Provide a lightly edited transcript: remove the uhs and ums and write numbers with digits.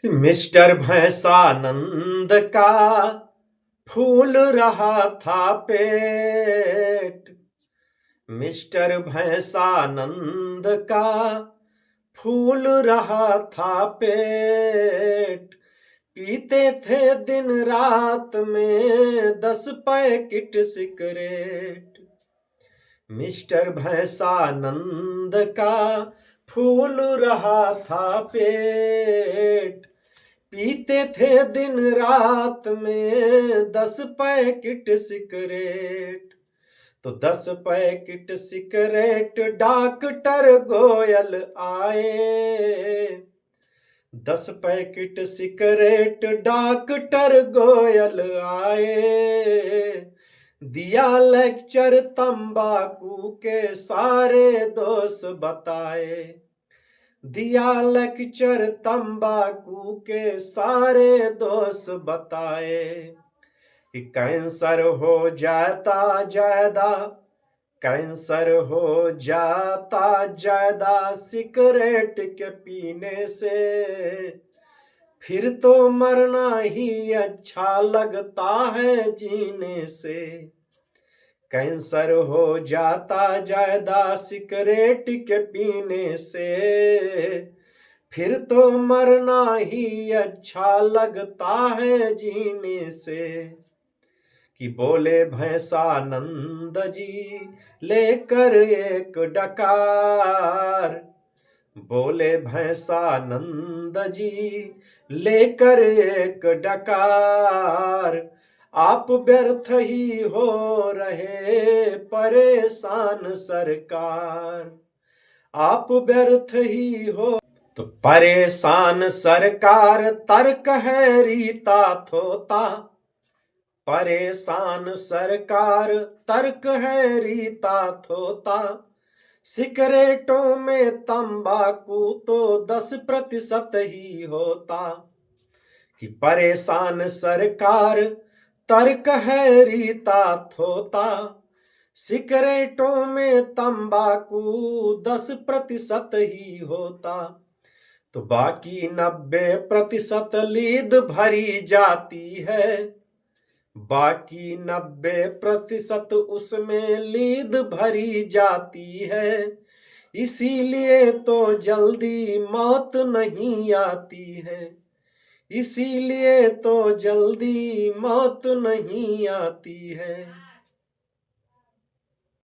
Mister भैंसानंद का फूल रहा था पेट। मिस्टर भैंसानंद का फूल रहा था पेट। पीते थे दिन रात में 10 पैकेट सिगरेट। मिस्टर भैंसानंद का फूल रहा था पेट। पीते थे दिन रात में 10 पैकेट सिगरेट। तो 10 पैकेट सिगरेट डॉक्टर गोयल आए। 10 पैकेट सिगरेट डॉक्टर गोयल आए। दिया लेक्चर तंबाकू के सारे दोष बताए। दिया लेक्चर तंबाकू के सारे दोष बताए कि कैंसर हो जाता ज्यादा, कैंसर हो जाता ज्यादा सिगरेट के पीने से। फिर तो मरना ही अच्छा लगता है जीने से। कैंसर हो जाता ज्यादा सिगरेट के पीने से। फिर तो मरना ही अच्छा लगता है जीने से। कि बोले भैंसानंद जी लेकर एक डकार। बोले भैंसानंद जी लेकर एक डकार। आप व्यर्थ ही हो रहे परेशान सरकार। आप व्यर्थ ही हो तो परेशान सरकार। तर्क है रीता थोता। परेशान सरकार तर्क है रीता थोता। सिगरेटों में तंबाकू तो 10% ही होता। कि परेशान सरकार तर्क है रीता थोता। सिगरेटों में तंबाकू 10% ही होता। तो बाकी 90% लीद भरी जाती है। बाकी 90% उसमें लीद भरी जाती है। इसीलिए तो जल्दी मौत नहीं आती है। इसीलिए तो जल्दी मौत नहीं आती है।